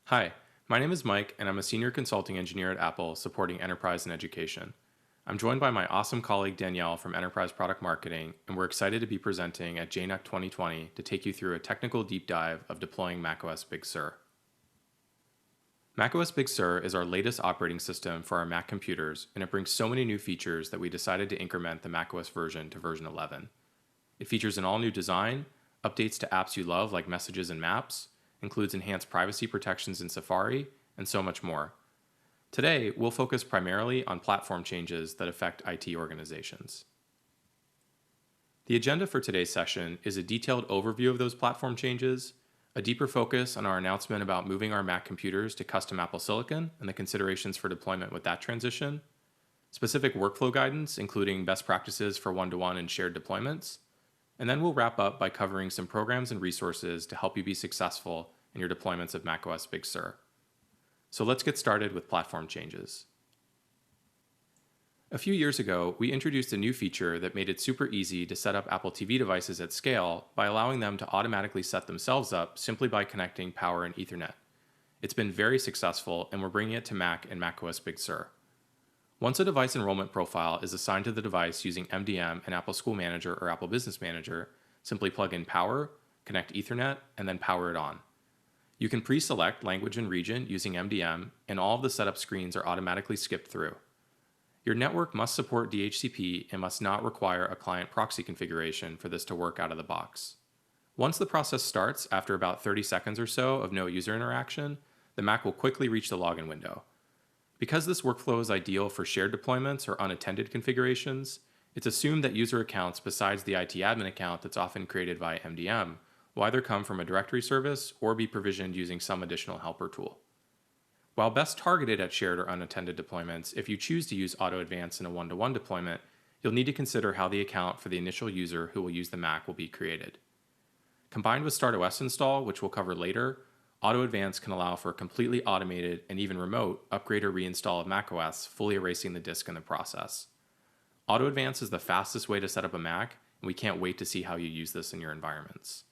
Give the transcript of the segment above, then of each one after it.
Hi, my name is Mike, and I'm a senior consulting engineer at Apple supporting enterprise and education. I'm joined by my awesome colleague Danielle from Enterprise Product Marketing, and we're excited to be presenting at JNUC 2020 to take you through a technical deep dive of deploying macOS Big Sur. macOS Big Sur is our latest operating system for our Mac computers, and it brings so many new features that we decided to increment the macOS version to version 11. It features an all-new design, updates to apps you love like Messages and Maps, includes enhanced privacy protections in Safari, and so much more. Today, we'll focus primarily on platform changes that affect IT organizations. The agenda for today's session is a detailed overview of those platform changes, a deeper focus on our announcement about moving our Mac computers to custom Apple Silicon and the considerations for deployment with that transition, specific workflow guidance including best practices for one-to-one and shared deployments, and then we'll wrap up by covering some programs and resources to help you be successful in your deployments of macOS Big Sur. So let's get started with platform changes. A few years ago, we introduced a new feature that made it super easy to set up Apple TV devices at scale by allowing them to automatically set themselves up simply by connecting power and Ethernet. It's been very successful, and we're bringing it to Mac and macOS Big Sur. Once a device enrollment profile is assigned to the device using MDM and Apple School Manager or Apple Business Manager, simply plug in power, connect Ethernet, and then power it on. You can pre-select language and region using MDM, and all of the setup screens are automatically skipped through. Your network must support DHCP and must not require a client proxy configuration for this to work out of the box. Once the process starts, after about 30 seconds or so of no user interaction, the Mac will quickly reach the login window. Because this workflow is ideal for shared deployments or unattended configurations, it's assumed that user accounts besides the IT admin account that's often created via MDM will either come from a directory service or be provisioned using some additional helper tool. While best targeted at shared or unattended deployments, if you choose to use Auto Advance in a one-to-one deployment, you'll need to consider how the account for the initial user who will use the Mac will be created. Combined with startosinstall, which we'll cover later, Auto Advance can allow for a completely automated and even remote upgrade or reinstall of macOS, fully erasing the disk in the process. Auto Advance is the fastest way to set up a Mac, and we can't wait to see how you use this in your environments.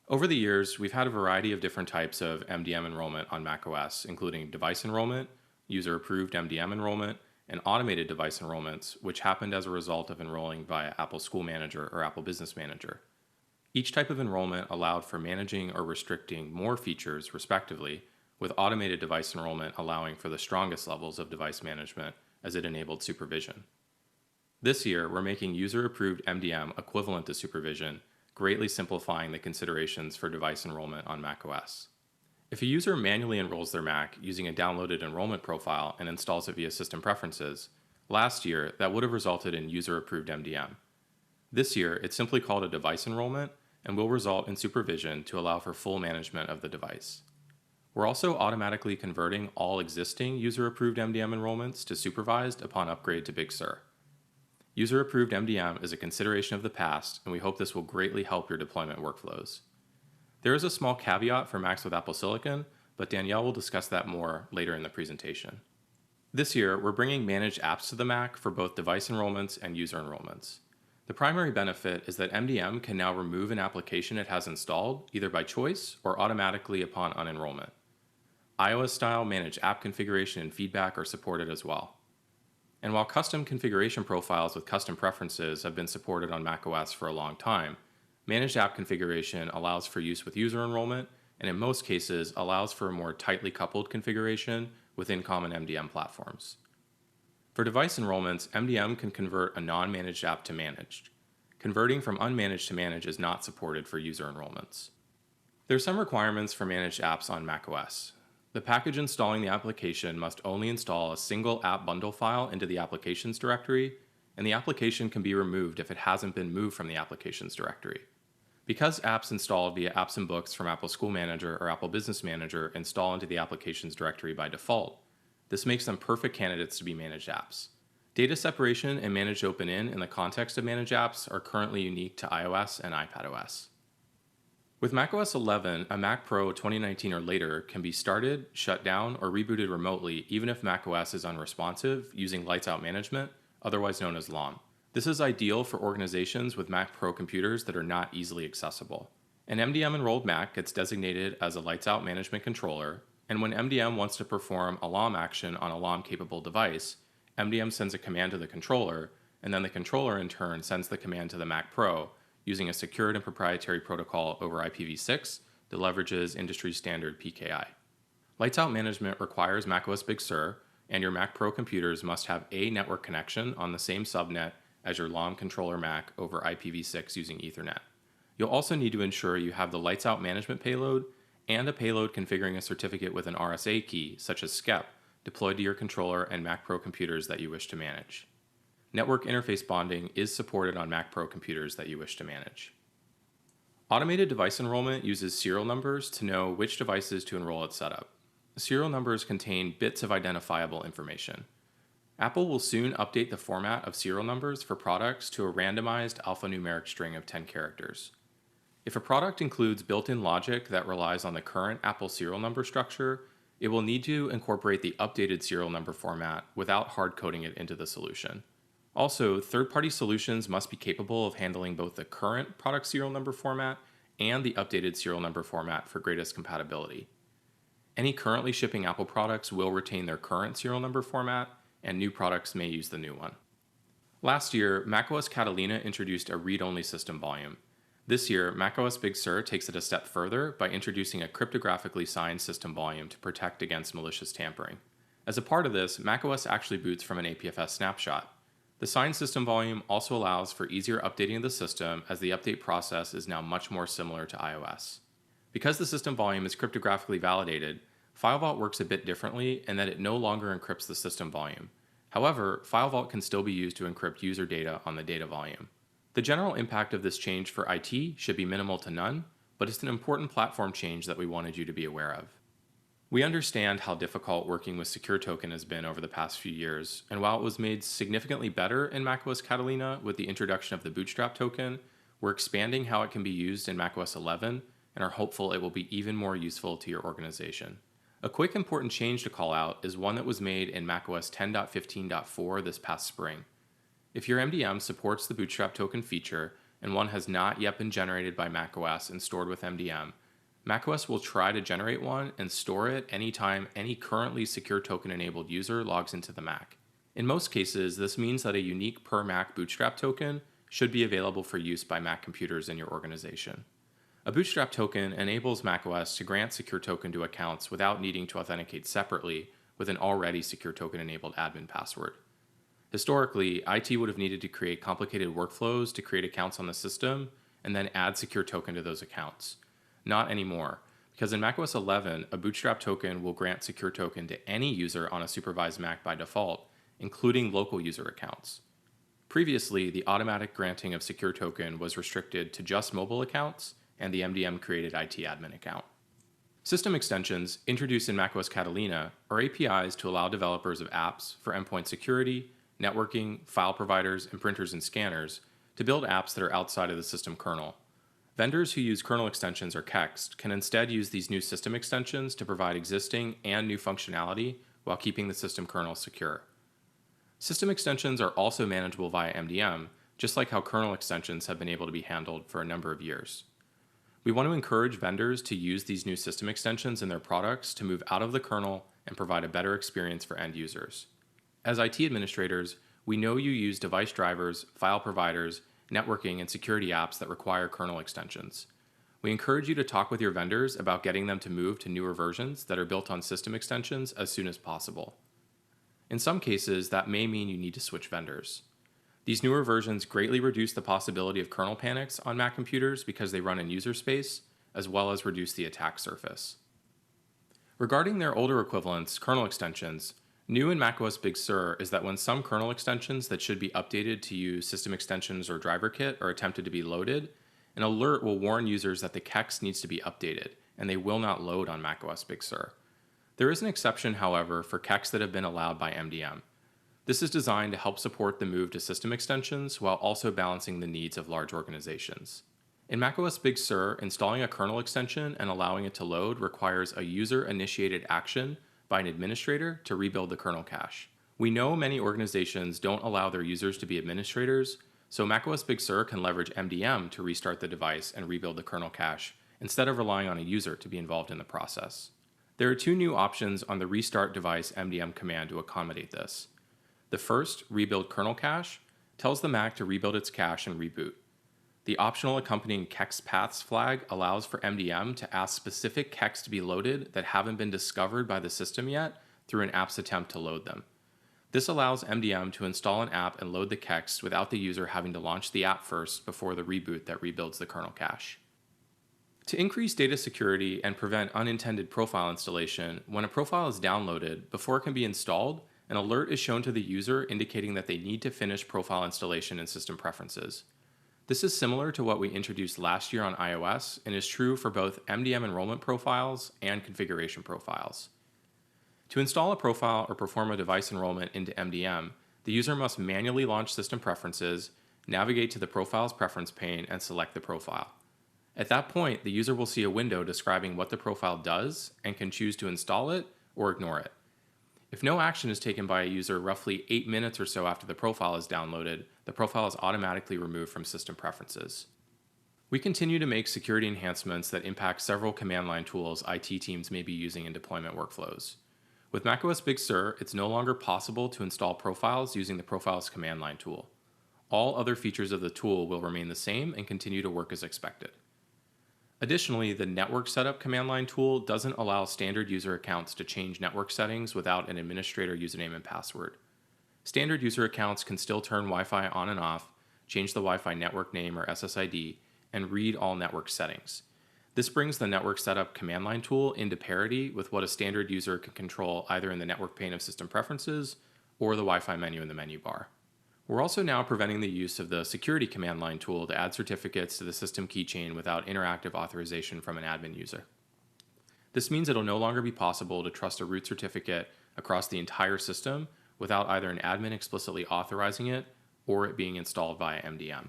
Over the years, we've had a variety of different types of MDM enrollment on macOS, including device enrollment, user-approved MDM enrollment, and automated device enrollments, which happened as a result of enrolling via Apple School Manager or Apple Business Manager. Each type of enrollment allowed for managing or restricting more features, respectively, with automated device enrollment allowing for the strongest levels of device management as it enabled supervision. This year, we're making user-approved MDM equivalent to supervision, greatly simplifying the considerations for device enrollment on macOS. If a user manually enrolls their Mac using a downloaded enrollment profile and installs it via System Preferences, last year that would have resulted in user-approved MDM. This year, it's simply called a device enrollment and will result in supervision to allow for full management of the device. We're also automatically converting all existing user-approved MDM enrollments to supervised upon upgrade to Big Sur. User-approved MDM is a consideration of the past, and we hope this will greatly help your deployment workflows. There is a small caveat for Macs with Apple Silicon, but Danielle will discuss that more later in the presentation. This year, we're bringing managed apps to the Mac for both device enrollments and user enrollments. The primary benefit is that MDM can now remove an application it has installed, either by choice or automatically upon unenrollment. iOS-style managed app configuration and feedback are supported as well. And while custom configuration profiles with custom preferences have been supported on macOS for a long time, managed app configuration allows for use with user enrollment and in most cases allows for a more tightly coupled configuration within common MDM platforms. For device enrollments, MDM can convert a non-managed app to managed. Converting from unmanaged to managed is not supported for user enrollments. There are some requirements for managed apps on macOS. The package installing the application must only install a single app bundle file into the applications directory, and the application can be removed if it hasn't been moved from the applications directory. Because apps installed via Apps and Books from Apple School Manager or Apple Business Manager install into the applications directory by default, this makes them perfect candidates to be managed apps. Data separation and managed open-in the context of managed apps are currently unique to iOS and iPadOS. With macOS 11, a Mac Pro 2019 or later can be started, shut down, or rebooted remotely even if macOS is unresponsive using Lights Out Management, otherwise known as LAM. This is ideal for organizations with Mac Pro computers that are not easily accessible. An MDM-enrolled Mac gets designated as a Lights Out Management controller, And when MDM wants to perform a LOM action on a LOM-capable device, MDM sends a command to the controller, and then the controller in turn sends the command to the Mac Pro using a secured and proprietary protocol over IPv6 that leverages industry standard PKI. Lights out management requires macOS Big Sur, and your Mac Pro computers must have a network connection on the same subnet as your LOM controller Mac over IPv6 using Ethernet. You'll also need to ensure you have the lights out management payload and a payload configuring a certificate with an RSA key, such as SCEP, deployed to your controller and Mac Pro computers that you wish to manage. Network interface bonding is supported on Mac Pro computers that you wish to manage. Automated device enrollment uses serial numbers to know which devices to enroll at setup. Serial numbers contain bits of identifiable information. Apple will soon update the format of serial numbers for products to a randomized alphanumeric string of 10 characters. If a product includes built-in logic that relies on the current Apple serial number structure, it will need to incorporate the updated serial number format without hard-coding it into the solution. Also, third-party solutions must be capable of handling both the current product serial number format and the updated serial number format for greatest compatibility. Any currently shipping Apple products will retain their current serial number format, and new products may use the new one. Last year, macOS Catalina introduced a read-only system volume. This year, macOS Big Sur takes it a step further by introducing a cryptographically signed system volume to protect against malicious tampering. As a part of this, macOS actually boots from an APFS snapshot. The signed system volume also allows for easier updating of the system, as the update process is now much more similar to iOS. Because the system volume is cryptographically validated, FileVault works a bit differently in that it no longer encrypts the system volume. However, FileVault can still be used to encrypt user data on the data volume. The general impact of this change for IT should be minimal to none, but it's an important platform change that we wanted you to be aware of. We understand how difficult working with Secure Token has been over the past few years, and while it was made significantly better in macOS Catalina with the introduction of the Bootstrap Token, we're expanding how it can be used in macOS 11 and are hopeful it will be even more useful to your organization. A quick important change to call out is one that was made in macOS 10.15.4 this past spring. If your MDM supports the Bootstrap Token feature and one has not yet been generated by macOS and stored with MDM, macOS will try to generate one and store it anytime any currently Secure Token enabled user logs into the Mac. In most cases, this means that a unique per Mac Bootstrap token should be available for use by Mac computers in your organization. A Bootstrap token enables macOS to grant Secure Token to accounts without needing to authenticate separately with an already Secure Token enabled admin password. Historically, IT would have needed to create complicated workflows to create accounts on the system and then add Secure Token to those accounts. Not anymore, because in macOS 11, a Bootstrap token will grant Secure Token to any user on a supervised Mac by default, including local user accounts. Previously, the automatic granting of Secure Token was restricted to just mobile accounts and the MDM created IT admin account. System extensions, introduced in macOS Catalina, are APIs to allow developers of apps for endpoint security, networking, file providers, and printers and scanners to build apps that are outside of the system kernel. Vendors who use kernel extensions or KEXT can instead use these new system extensions to provide existing and new functionality while keeping the system kernel secure. System extensions are also manageable via MDM, just like how kernel extensions have been able to be handled for a number of years. We want to encourage vendors to use these new system extensions in their products to move out of the kernel and provide a better experience for end users. As IT administrators, we know you use device drivers, file providers, networking, and security apps that require kernel extensions. We encourage you to talk with your vendors about getting them to move to newer versions that are built on system extensions as soon as possible. In some cases, that may mean you need to switch vendors. These newer versions greatly reduce the possibility of kernel panics on Mac computers because they run in user space, as well as reduce the attack surface. Regarding their older equivalents, kernel extensions, new in macOS Big Sur is that when some kernel extensions that should be updated to use system extensions or driver kit are attempted to be loaded, an alert will warn users that the KEXT needs to be updated, and they will not load on macOS Big Sur. There is an exception, however, for KEXT that have been allowed by MDM. This is designed to help support the move to system extensions while also balancing the needs of large organizations. In macOS Big Sur, installing a kernel extension and allowing it to load requires a user-initiated action by an administrator to rebuild the kernel cache. We know many organizations don't allow their users to be administrators, so macOS Big Sur can leverage MDM to restart the device and rebuild the kernel cache instead of relying on a user to be involved in the process. There are two new options on the restart device MDM command to accommodate this. The first, rebuild kernel cache, tells the Mac to rebuild its cache and reboot. The optional accompanying kex paths flag allows for MDM to ask specific kex to be loaded that haven't been discovered by the system yet through an app's attempt to load them. This allows MDM to install an app and load the kex without the user having to launch the app first before the reboot that rebuilds the kernel cache. To increase data security and prevent unintended profile installation, when a profile is downloaded, before it can be installed, an alert is shown to the user indicating that they need to finish profile installation in System Preferences. This is similar to what we introduced last year on iOS and is true for both MDM enrollment profiles and configuration profiles. To install a profile or perform a device enrollment into MDM, the user must manually launch System Preferences, navigate to the Profiles Preference pane, and select the profile. At that point, the user will see a window describing what the profile does and can choose to install it or ignore it. If no action is taken by a user roughly 8 minutes or so after the profile is downloaded, the profile is automatically removed from System Preferences. We continue to make security enhancements that impact several command line tools IT teams may be using in deployment workflows. With macOS Big Sur, it's no longer possible to install profiles using the Profiles command line tool. All other features of the tool will remain the same and continue to work as expected. Additionally, the Network Setup command line tool doesn't allow standard user accounts to change network settings without an administrator username and password. Standard user accounts can still turn Wi-Fi on and off, change the Wi-Fi network name or SSID, and read all network settings. This brings the Network Setup command line tool into parity with what a standard user can control either in the network pane of System Preferences or the Wi-Fi menu in the menu bar. We're also now preventing the use of the Security command line tool to add certificates to the system keychain without interactive authorization from an admin user. This means it'll no longer be possible to trust a root certificate across the entire system without either an admin explicitly authorizing it or it being installed via MDM.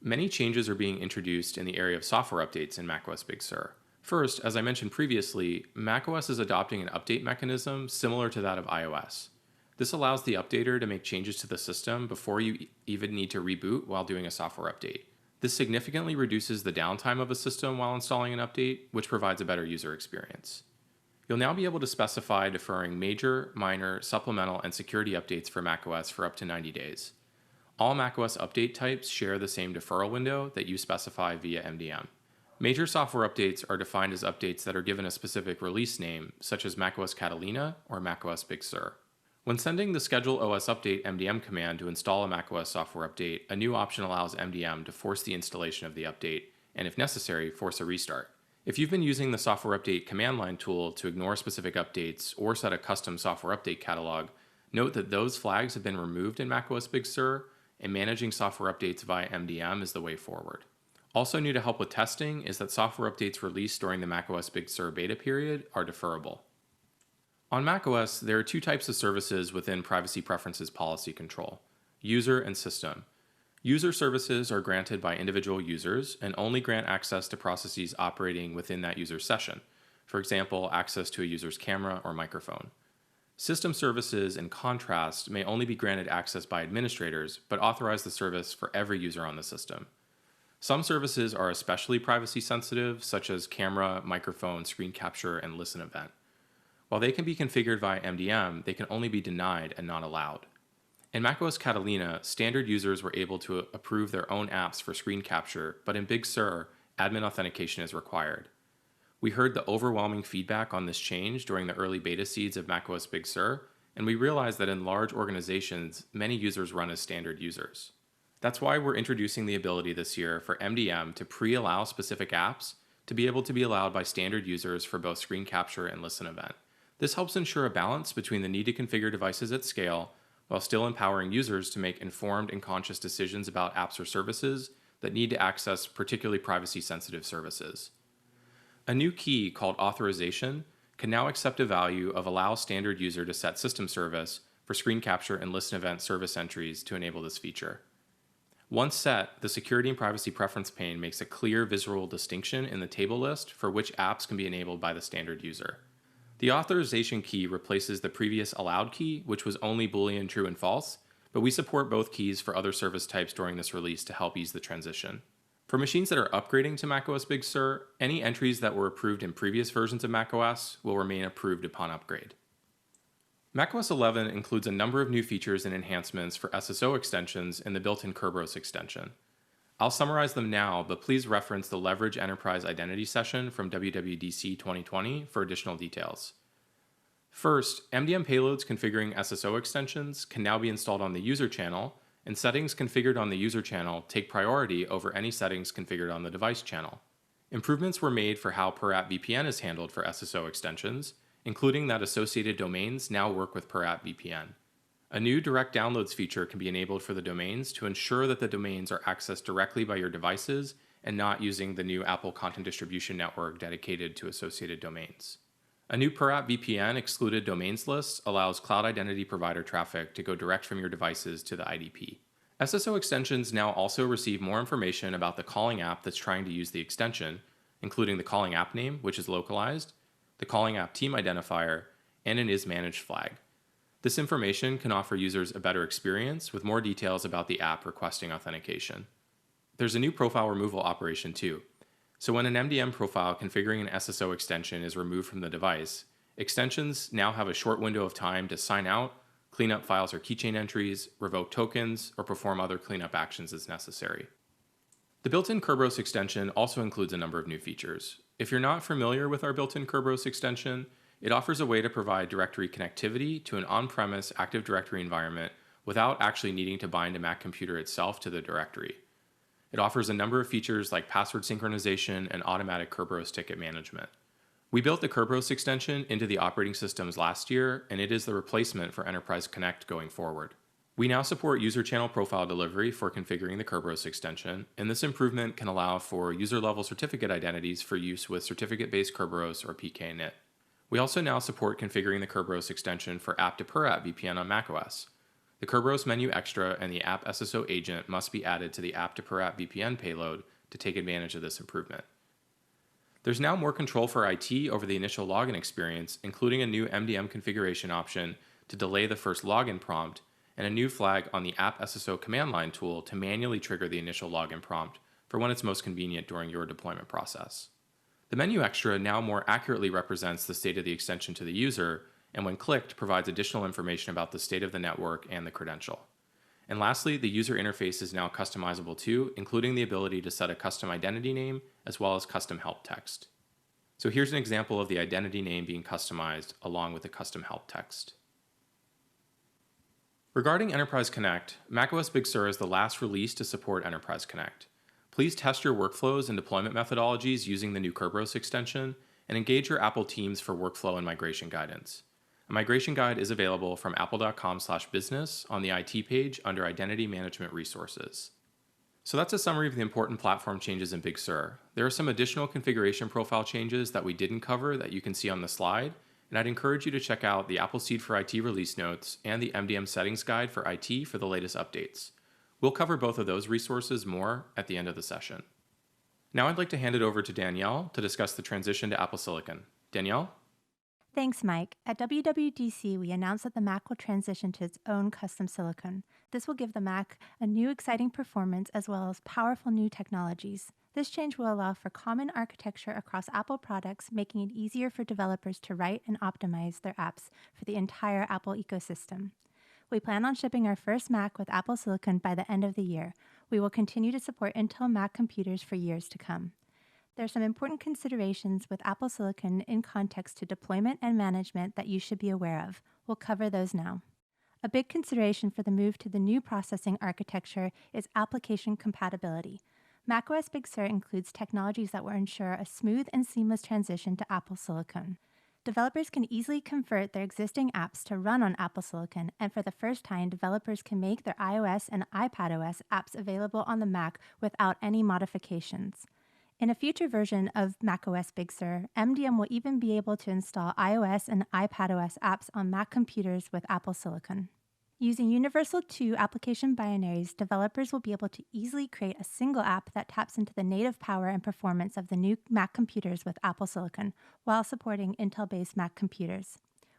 Many changes are being introduced in the area of software updates in macOS Big Sur. First, as I mentioned previously, macOS is adopting an update mechanism similar to that of iOS. This allows the updater to make changes to the system before you even need to reboot while doing a software update. This significantly reduces the downtime of a system while installing an update, which provides a better user experience. You'll now be able to specify deferring major, minor, supplemental, and security updates for macOS for up to 90 days. All macOS update types share the same deferral window that you specify via MDM. Major software updates are defined as updates that are given a specific release name, such as macOS Catalina or macOS Big Sur. When sending the Schedule OS Update MDM command to install a macOS software update, a new option allows MDM to force the installation of the update, and if necessary, force a restart. If you've been using the Software Update command line tool to ignore specific updates or set a custom software update catalog, note that those flags have been removed in macOS Big Sur, and managing software updates via MDM is the way forward. Also new to help with testing is that software updates released during the macOS Big Sur beta period are deferrable. On macOS, there are two types of services within Privacy Preferences policy control: user and system. User services are granted by individual users and only grant access to processes operating within that user session, for example, access to a user's camera or microphone. System services, in contrast, may only be granted access by administrators, but authorize the service for every user on the system. Some services are especially privacy sensitive, such as camera, microphone, screen capture, and listen event. While they can be configured via MDM, they can only be denied and not allowed. In macOS Catalina, standard users were able to approve their own apps for screen capture, but in Big Sur, admin authentication is required. We heard the overwhelming feedback on this change during the early beta seeds of macOS Big Sur, and we realized that in large organizations, many users run as standard users. That's why we're introducing the ability this year for MDM to pre-allow specific apps to be able to be allowed by standard users for both screen capture and listen event. This helps ensure a balance between the need to configure devices at scale while still empowering users to make informed and conscious decisions about apps or services that need to access particularly privacy-sensitive services. A new key called authorization can now accept a value of allow standard user to set system service for screen capture and listen event service entries to enable this feature. Once set, the Security and Privacy Preference pane makes a clear visual distinction in the table list for which apps can be enabled by the standard user. The authorization key replaces the previous allowed key, which was only Boolean true and false, but we support both keys for other service types during this release to help ease the transition. For machines that are upgrading to macOS Big Sur, any entries that were approved in previous versions of macOS will remain approved upon upgrade. macOS 11 includes a number of new features and enhancements for SSO extensions in the built-in Kerberos extension. I'll summarize them now, but please reference the Leverage Enterprise Identity session from WWDC 2020 for additional details. First, MDM payloads configuring SSO extensions can now be installed on the user channel, and settings configured on the user channel take priority over any settings configured on the device channel. Improvements were made for how per-app VPN is handled for SSO extensions, including that associated domains now work with per-app VPN. A new direct downloads feature can be enabled for the domains to ensure that the domains are accessed directly by your devices and not using the new Apple Content Distribution Network dedicated to associated domains. A new per-app VPN excluded domains list allows cloud identity provider traffic to go direct from your devices to the IDP. SSO extensions now also receive more information about the calling app that's trying to use the extension, including the calling app name, which is localized, the calling app team identifier, and an isManaged flag. This information can offer users a better experience with more details about the app requesting authentication. There's a new profile removal operation too. So when an MDM profile configuring an SSO extension is removed from the device, extensions now have a short window of time to sign out, clean up files or keychain entries, revoke tokens, or perform other cleanup actions as necessary. The built-in Kerberos extension also includes a number of new features. If you're not familiar with our built-in Kerberos extension, it offers a way to provide directory connectivity to an on-premise Active Directory environment without actually needing to bind a Mac computer itself to the directory. It offers a number of features like password synchronization and automatic Kerberos ticket management. We built the Kerberos extension into the operating systems last year, and it is the replacement for Enterprise Connect going forward. We now support user channel profile delivery for configuring the Kerberos extension, and this improvement can allow for user-level certificate identities for use with certificate-based Kerberos or PKInit. We also now support configuring the Kerberos extension for app-to-per-app VPN on macOS. The Kerberos menu extra and the app SSO agent must be added to the app-to-per-app VPN payload to take advantage of this improvement. There's now more control for IT over the initial login experience, including a new MDM configuration option to delay the first login prompt, and a new flag on the app SSO command line tool to manually trigger the initial login prompt for when it's most convenient during your deployment process. The menu extra now more accurately represents the state of the extension to the user, and when clicked, provides additional information about the state of the network and the credential. And lastly, the user interface is now customizable too, including the ability to set a custom identity name as well as custom help text. So here's an example of the identity name being customized along with the custom help text. Regarding Enterprise Connect, macOS Big Sur is the last release to support Enterprise Connect. Please test your workflows and deployment methodologies using the new Kerberos extension, and engage your Apple teams for workflow and migration guidance. A migration guide is available from apple.com/business on the IT page under Identity Management Resources. So that's a summary of the important platform changes in Big Sur. There are some additional configuration profile changes that we didn't cover that you can see on the slide, and I'd encourage you to check out the Appleseed for IT release notes and the MDM settings guide for IT for the latest updates. We'll cover both of those resources more at the end of the session. Now I'd like to hand it over to Danielle to discuss the transition to Apple Silicon. Danielle? Thanks, Mike. At WWDC, we announced that the Mac will transition to its own custom silicon. This will give the Mac a new exciting performance as well as powerful new technologies. This change will allow for common architecture across Apple products, making it easier for developers to write and optimize their apps for the entire Apple ecosystem. We plan on shipping our first Mac with Apple Silicon by the end of the year. We will continue to support Intel Mac computers for years to come. There are some important considerations with Apple Silicon in context to deployment and management that you should be aware of. We'll cover those now. A big consideration for the move to the new processing architecture is application compatibility. macOS Big Sur includes technologies that will ensure a smooth and seamless transition to Apple Silicon. Developers can easily convert their existing apps to run on Apple Silicon, and for the first time, developers can make their iOS and iPadOS apps available on the Mac without any modifications. In a future version of macOS Big Sur, MDM will even be able to install iOS and iPadOS apps on Mac computers with Apple Silicon. Using Universal 2 application binaries, developers will be able to easily create a single app that taps into the native power and performance of the new Mac computers with Apple Silicon, while supporting Intel-based Mac computers.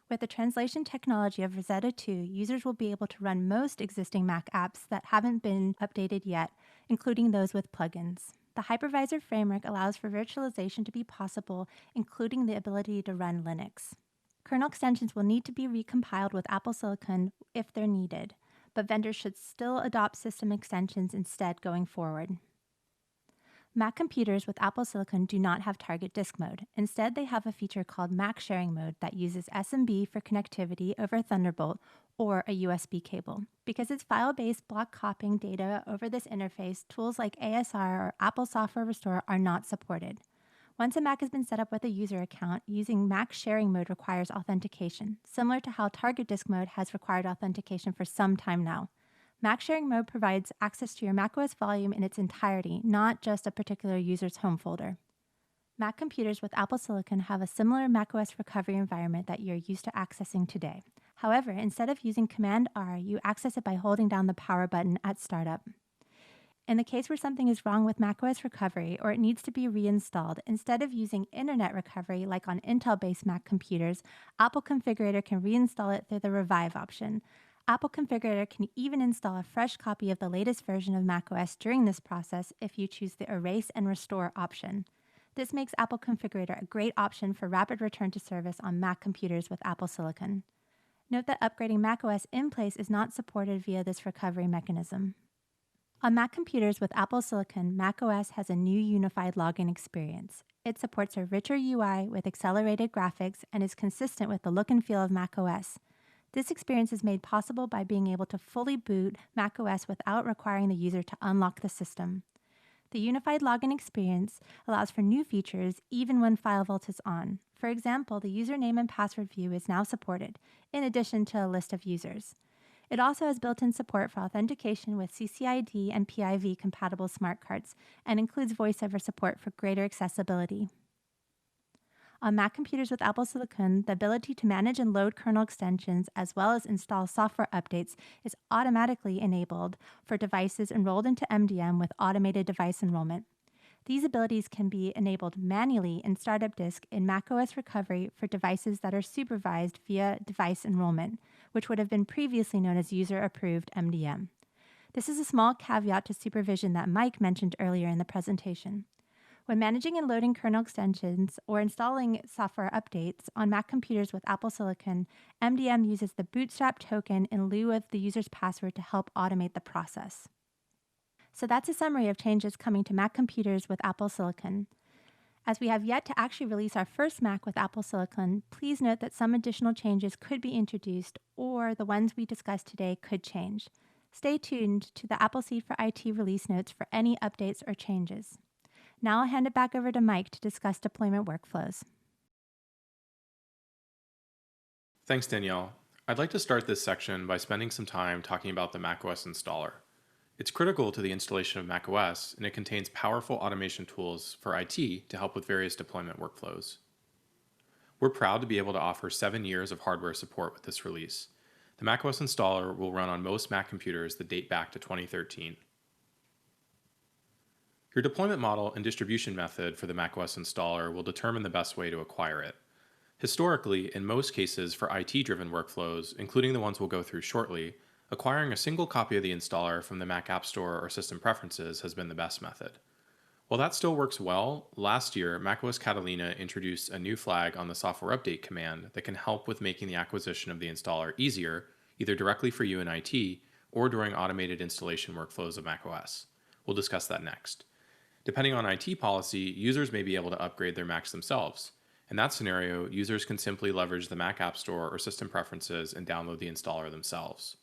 With the translation technology of Rosetta 2, users will be able to run most existing Mac apps that haven't been updated yet, including those with plugins. The hypervisor framework allows for virtualization to be possible, including the ability to run Linux. Kernel extensions will need to be recompiled with Apple Silicon if they're needed, but vendors should still adopt system extensions instead going forward. Mac computers with Apple Silicon do not have target disk mode. Instead, they have a feature called Mac sharing mode that uses SMB for connectivity over Thunderbolt or a USB cable. Because it's file-based block copying data over this interface, tools like ASR or Apple Software Restore are not supported. Once a Mac has been set up with a user account, using Mac sharing mode requires authentication, similar to how target disk mode has required authentication for some time now. Mac sharing mode provides access to your macOS volume in its entirety, not just a particular user's home folder. Mac computers with Apple Silicon have a similar macOS recovery environment that you're used to accessing today. However, instead of using Command-R, you access it by holding down the power button at startup. In the case where something is wrong with macOS recovery or it needs to be reinstalled, instead of using Internet recovery like on Intel-based Mac computers, Apple Configurator can reinstall it through the Revive option. Apple Configurator can even install a fresh copy of the latest version of macOS during this process if you choose the Erase and Restore option. This makes Apple Configurator a great option for rapid return to service on Mac computers with Apple Silicon. Note that upgrading macOS in place is not supported via this recovery mechanism. On Mac computers with Apple Silicon, macOS has a new unified login experience. It supports a richer UI with accelerated graphics and is consistent with the look and feel of macOS. This experience is made possible by being able to fully boot macOS without requiring the user to unlock the system. The unified login experience allows for new features even when File Vault is on. For example, the username and password view is now supported, in addition to a list of users. It also has built-in support for authentication with CCID and PIV compatible smart cards and includes voiceover support for greater accessibility. On Mac computers with Apple Silicon, the ability to manage and load kernel extensions as well as install software updates is automatically enabled for devices enrolled into MDM with automated device enrollment. These abilities can be enabled manually in Startup Disk in macOS Recovery for devices that are supervised via device enrollment, which would have been previously known as user-approved MDM. This is a small caveat to supervision that Mike mentioned earlier in the presentation. When managing and loading kernel extensions or installing software updates on Mac computers with Apple Silicon, MDM uses the Bootstrap Token in lieu of the user's password to help automate the process. So that's a summary of changes coming to Mac computers with Apple Silicon. As we have yet to actually release our first Mac with Apple Silicon, please note that some additional changes could be introduced or the ones we discussed today could change. Stay tuned to the Appleseed for IT release notes for any updates or changes. Now I'll hand it back over to Mike to discuss deployment workflows. Thanks, Danielle. I'd like to start this section by spending some time talking about the macOS installer. It's critical to the installation of macOS, and it contains powerful automation tools for IT to help with various deployment workflows. We're proud to be able to offer 7 years of hardware support with this release. The macOS installer will run on most Mac computers that date back to 2013. Your deployment model and distribution method for the macOS installer will determine the best way to acquire it. Historically, in most cases for IT-driven workflows, including the ones we'll go through shortly, acquiring a single copy of the installer from the Mac App Store or System Preferences has been the best method. While that still works well, last year macOS Catalina introduced a new flag on the software update command that can help with making the acquisition of the installer easier, either directly for you in IT or during automated installation workflows of macOS. We'll discuss that next. Depending on IT policy, users may be able to upgrade their Macs themselves. In that scenario, users can simply leverage the Mac App Store or System Preferences and download the installer themselves.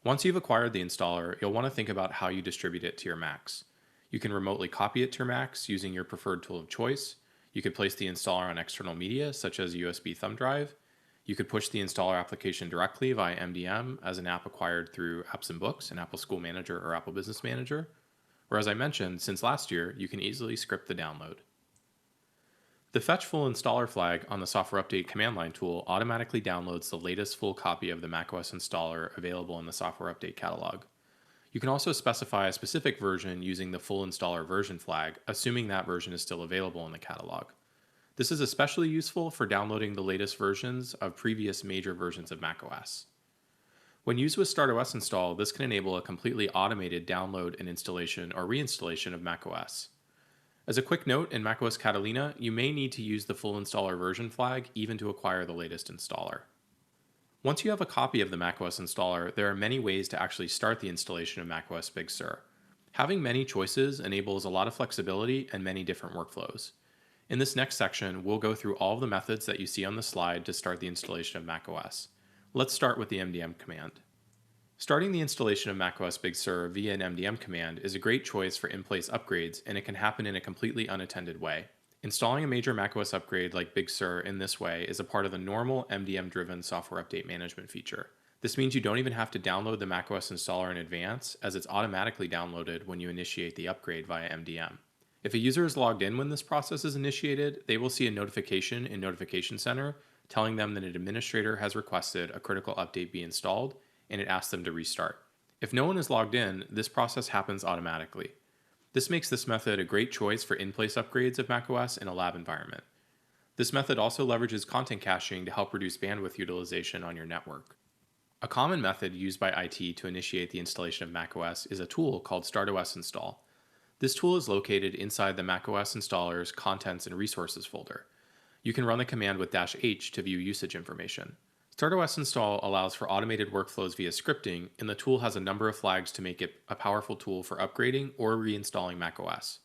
Once you've acquired the installer, you'll want to think about how you distribute it to your Macs. You can remotely copy it to your Macs using your preferred tool of choice. You could place the installer on external media, such as a USB thumb drive. You could push the installer application directly via MDM as an app acquired through Apps and Books in Apple School Manager or Apple Business Manager. Or as I mentioned, since last year, you can easily script the download. The Fetch Full Installer flag on the Software Update command line tool automatically downloads the latest full copy of the macOS installer available in the Software Update catalog. You can also specify a specific version using the Full Installer version flag, assuming that version is still available in the catalog. This is especially useful for downloading the latest versions of previous major versions of macOS. When used with StartOS install, this can enable a completely automated download and installation or reinstallation of macOS. As a quick note, in macOS Catalina, you may need to use the full installer version flag even to acquire the latest installer. Once you have a copy of the macOS installer, there are many ways to actually start the installation of macOS Big Sur. Having many choices enables a lot of flexibility and many different workflows. In this next section, we'll go through all of the methods that you see on the slide to start the installation of macOS. Let's start with the MDM command. Starting the installation of macOS Big Sur via an MDM command is a great choice for in-place upgrades, and it can happen in a completely unattended way. Installing a major macOS upgrade like Big Sur in this way is a part of the normal MDM-driven software update management feature. This means you don't even have to download the macOS installer in advance, as it's automatically downloaded when you initiate the upgrade via MDM. If a user is logged in when this process is initiated, they will see a notification in Notification Center telling them that an administrator has requested a critical update be installed, and it asks them to restart. If no one is logged in, this process happens automatically. This makes this method a great choice for in-place upgrades of macOS in a lab environment. This method also leverages content caching to help reduce bandwidth utilization on your network. A common method used by IT to initiate the installation of macOS is a tool called startosinstall. This tool is located inside the macOS installer's Contents and Resources folder. You can run the command with -H to view usage information. startosinstall allows for automated workflows via scripting, and the tool has a number of flags to make it a powerful tool for upgrading or reinstalling macOS.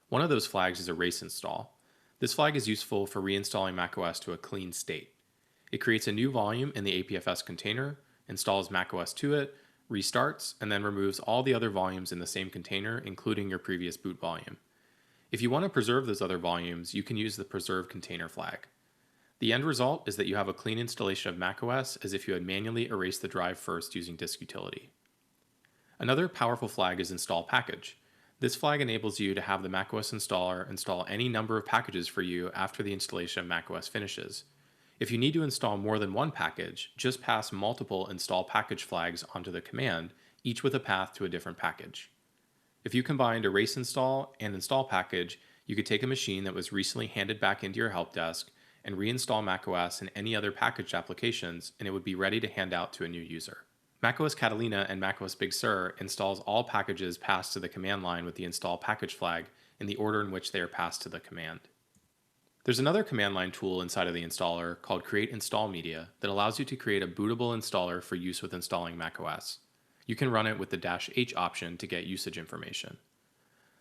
One of those flags is erase install. This flag is useful for reinstalling macOS to a clean state. It creates a new volume in the APFS container, installs macOS to it, restarts, and then removes all the other volumes in the same container, including your previous boot volume. If you want to preserve those other volumes, you can use the preserve container flag. The end result is that you have a clean installation of macOS as if you had manually erased the drive first using disk utility. Another powerful flag is install package. This flag enables you to have the macOS installer install any number of packages for you after the installation of macOS finishes. If you need to install more than one package, just pass multiple install package flags onto the command, each with a path to a different package. If you combined erase install and install package, you could take a machine that was recently handed back into your help desk and reinstall macOS and any other packaged applications, and it would be ready to hand out to a new user. macOS Catalina and macOS Big Sur installs all packages passed to the command line with the install package flag in the order in which they are passed to the command. There's another command line tool inside of the installer called createinstallmedia that allows you to create a bootable installer for use with installing macOS. You can run it with the -H option to get usage information.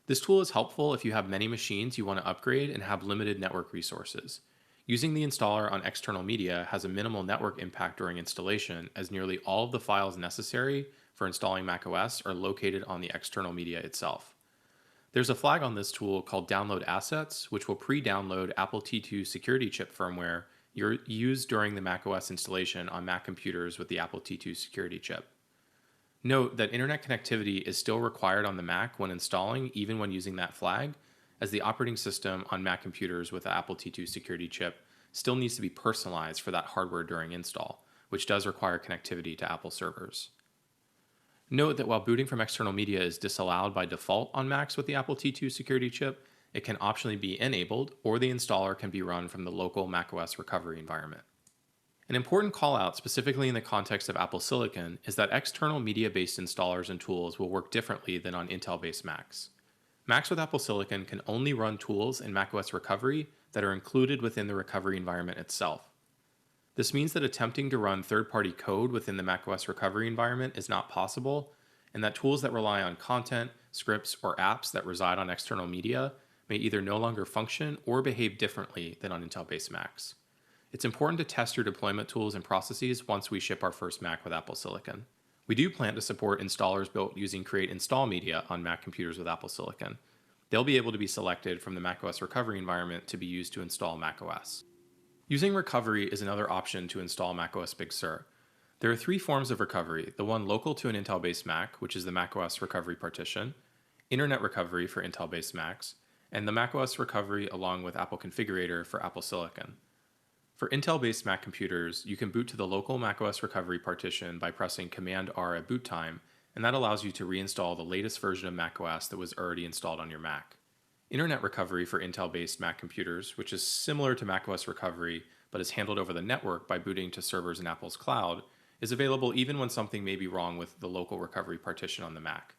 This tool is helpful if you have many machines you want to upgrade and have limited network resources. Using the installer on external media has a minimal network impact during installation, as nearly all of the files necessary for installing macOS are located on the external media itself. There's a flag on this tool called Download Assets, which will pre-download Apple T2 security chip firmware used during the macOS installation on Mac computers with the Apple T2 security chip. Note that internet connectivity is still required on the Mac when installing, even when using that flag, as the operating system on Mac computers with the Apple T2 security chip still needs to be personalized for that hardware during install, which does require connectivity to Apple servers. Note that while booting from external media is disallowed by default on Macs with the Apple T2 security chip, it can optionally be enabled, or the installer can be run from the local macOS recovery environment. An important callout specifically in the context of Apple Silicon is that external media-based installers and tools will work differently than on Intel-based Macs. Macs with Apple Silicon can only run tools in macOS recovery that are included within the recovery environment itself. This means that attempting to run third-party code within the macOS recovery environment is not possible, and that tools that rely on content, scripts, or apps that reside on external media may either no longer function or behave differently than on Intel-based Macs. It's important to test your deployment tools and processes once we ship our first Mac with Apple Silicon. We do plan to support installers built using createinstallmedia on Mac computers with Apple Silicon. They'll be able to be selected from the macOS recovery environment to be used to install macOS. Using recovery is another option to install macOS Big Sur. There are three forms of recovery: the one local to an Intel-based Mac, which is the macOS recovery partition, internet recovery for Intel-based Macs, and the macOS recovery along with Apple Configurator for Apple Silicon. For Intel-based Mac computers, you can boot to the local macOS recovery partition by pressing Command-R at boot time, and that allows you to reinstall the latest version of macOS that was already installed on your Mac. Internet recovery for Intel-based Mac computers, which is similar to macOS recovery but is handled over the network by booting to servers in Apple's cloud, is available even when something may be wrong with the local recovery partition on the Mac.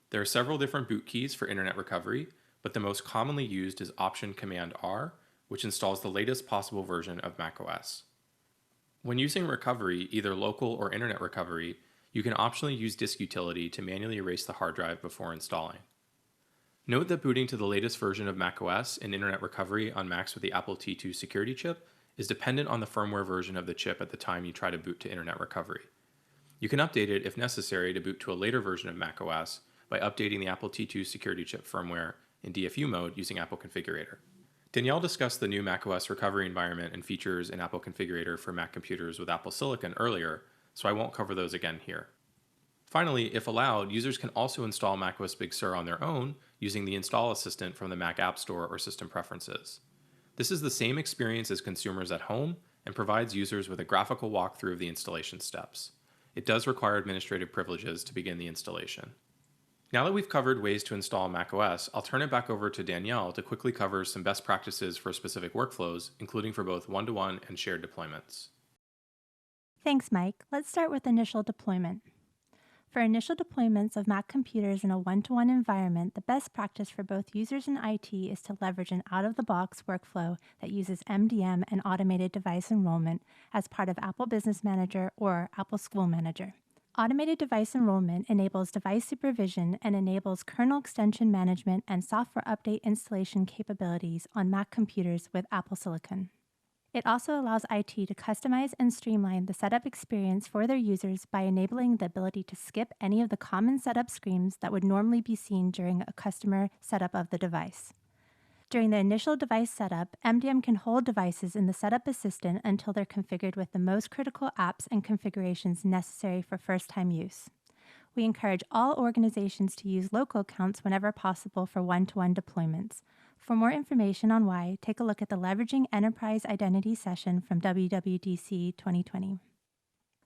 There are several different boot keys for internet recovery, but the most commonly used is Option Command R, which installs the latest possible version of macOS. When using recovery, either local or internet recovery, you can optionally use disk utility to manually erase the hard drive before installing. Note that booting to the latest version of macOS and internet recovery on Macs with the Apple T2 security chip is dependent on the firmware version of the chip at the time you try to boot to internet recovery. You can update it if necessary to boot to a later version of macOS by updating the Apple T2 security chip firmware in DFU mode using Apple Configurator. Danielle discussed the new macOS recovery environment and features in Apple Configurator for Mac computers with Apple Silicon earlier, so I won't cover those again here. Finally, if allowed, users can also install macOS Big Sur on their own using the Install Assistant from the Mac App Store or System Preferences. This is the same experience as consumers at home and provides users with a graphical walkthrough of the installation steps. It does require administrative privileges to begin the installation. Now that we've covered ways to install macOS, I'll turn it back over to Danielle to quickly cover some best practices for specific workflows, including for both one-to-one and shared deployments. Thanks, Mike. Let's start with initial deployment. For initial deployments of Mac computers in a one-to-one environment, the best practice for both users and IT is to leverage an out-of-the-box workflow that uses MDM and automated device enrollment as part of Apple Business Manager or Apple School Manager. Automated device enrollment enables device supervision and enables kernel extension management and software update installation capabilities on Mac computers with Apple Silicon. It also allows IT to customize and streamline the setup experience for their users by enabling the ability to skip any of the common setup screens that would normally be seen during a customer setup of the device. During the initial device setup, MDM can hold devices in the Setup Assistant until they're configured with the most critical apps and configurations necessary for first-time use. We encourage all organizations to use local accounts whenever possible for one-to-one deployments. For more information on why, take a look at the Leveraging Enterprise Identity session from WWDC 2020.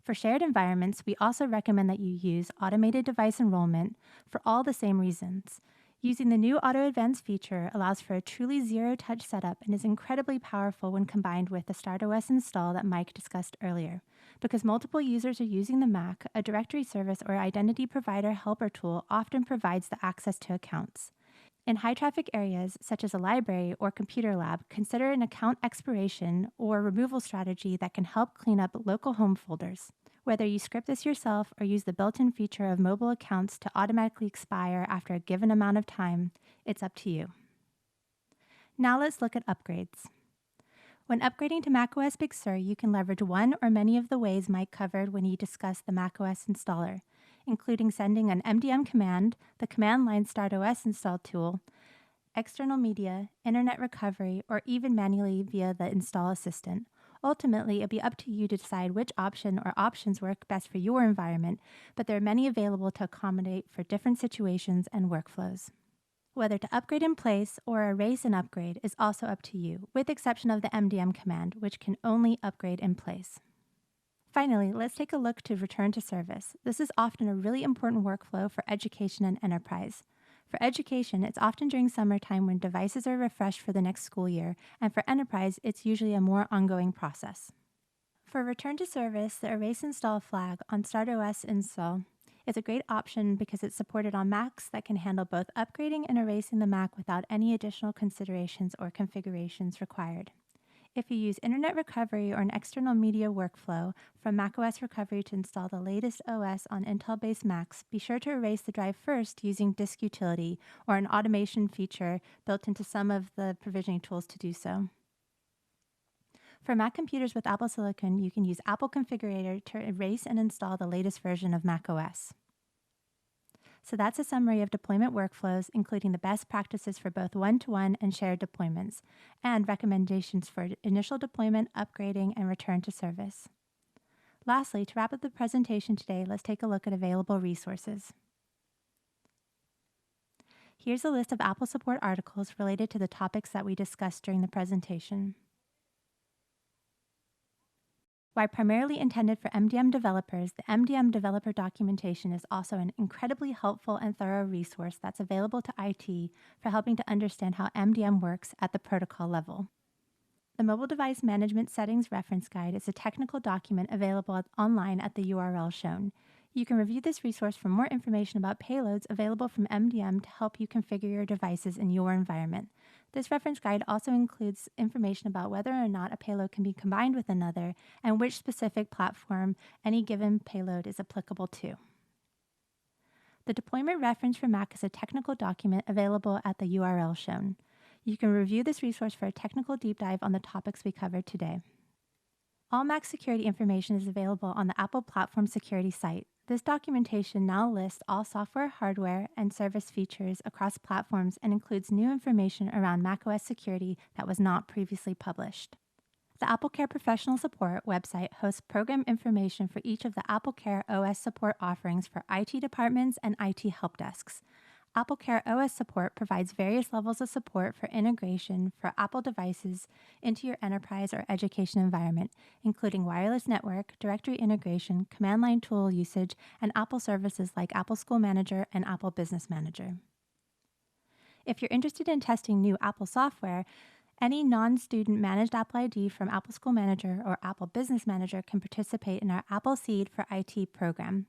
For shared environments, we also recommend that you use automated device enrollment for all the same reasons. Using the new Auto Advance feature allows for a truly zero-touch setup and is incredibly powerful when combined with the StartOS install that Mike discussed earlier. Because multiple users are using the Mac, a directory service or identity provider helper tool often provides the access to accounts. In high-traffic areas, such as a library or computer lab, consider an account expiration or removal strategy that can help clean up local home folders. Whether you script this yourself or use the built-in feature of mobile accounts to automatically expire after a given amount of time, it's up to you. Now let's look at upgrades. When upgrading to macOS Big Sur, you can leverage one or many of the ways Mike covered when he discussed the macOS installer, including sending an MDM command, the command line startOS install tool, external media, internet recovery, or even manually via the Install Assistant. Ultimately, it'll be up to you to decide which option or options work best for your environment, but there are many available to accommodate for different situations and workflows. Whether to upgrade in place or erase an upgrade is also up to you, with the exception of the MDM command, which can only upgrade in place. Finally, let's take a look to return to service. This is often a really important workflow for education and enterprise. For education, it's often during summertime when devices are refreshed for the next school year, and for enterprise, it's usually a more ongoing process. For return to service, the erase install flag on startOS install is a great option because it's supported on Macs that can handle both upgrading and erasing the Mac without any additional considerations or configurations required. If you use Internet Recovery or an external media workflow from macOS Recovery to install the latest OS on Intel-based Macs, be sure to erase the drive first using Disk Utility or an automation feature built into some of the provisioning tools to do so. For Mac computers with Apple Silicon, you can use Apple Configurator to erase and install the latest version of macOS. So that's a summary of deployment workflows, including the best practices for both one-to-one and shared deployments, and recommendations for initial deployment, upgrading, and return to service. Lastly, to wrap up the presentation today, let's take a look at available resources. Here's a list of Apple support articles related to the topics that we discussed during the presentation. While primarily intended for MDM developers, the MDM developer documentation is also an incredibly helpful and thorough resource that's available to IT for helping to understand how MDM works at the protocol level. The Mobile Device Management Settings Reference Guide is a technical document available online at the URL shown. You can review this resource for more information about payloads available from MDM to help you configure your devices in your environment. This reference guide also includes information about whether or not a payload can be combined with another and which specific platform any given payload is applicable to. The deployment reference for Mac is a technical document available at the URL shown. You can review this resource for a technical deep dive on the topics we covered today. All Mac security information is available on the Apple Platform Security site. This documentation now lists all software, hardware, and service features across platforms and includes new information around macOS security that was not previously published. The AppleCare Professional Support website hosts program information for each of the AppleCare OS support offerings for IT departments and IT help desks. AppleCare OS support provides various levels of support for integration for Apple devices into your enterprise or education environment, including wireless network, directory integration, command line tool usage, and Apple services like Apple School Manager and Apple Business Manager. If you're interested in testing new Apple software, any non-student managed Apple ID from Apple School Manager or Apple Business Manager can participate in our Apple Seed for IT program.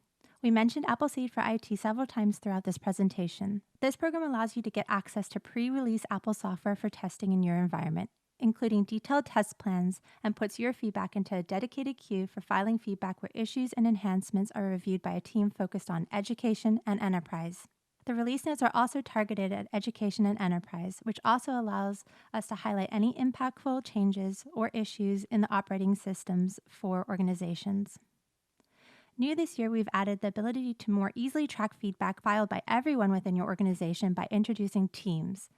We mentioned Apple Seed for IT several times throughout this presentation. This program allows you to get access to pre-release Apple software for testing in your environment, including detailed test plans, and puts your feedback into a dedicated queue for filing feedback where issues and enhancements are reviewed by a team focused on education and enterprise. The release notes are also targeted at education and enterprise, which also allows us to highlight any impactful changes or issues in the operating systems for organizations. New this year, we've added the ability to more easily track feedback filed by everyone within your organization by introducing teams.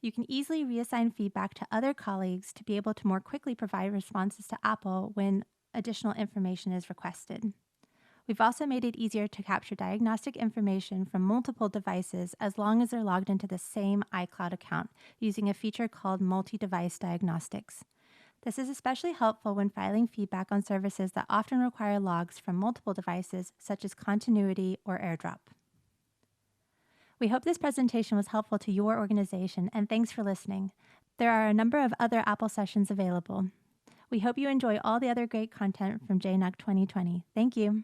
You can easily reassign feedback to other colleagues to be able to more quickly provide responses to Apple when additional information is requested. We've also made it easier to capture diagnostic information from multiple devices as long as they're logged into the same iCloud account using a feature called multi-device diagnostics. This is especially helpful when filing feedback on services that often require logs from multiple devices, such as continuity or AirDrop. We hope this presentation was helpful to your organization, and thanks for listening. There are a number of other Apple sessions available. We hope you enjoy all the other great content from JNUC 2020. Thank you.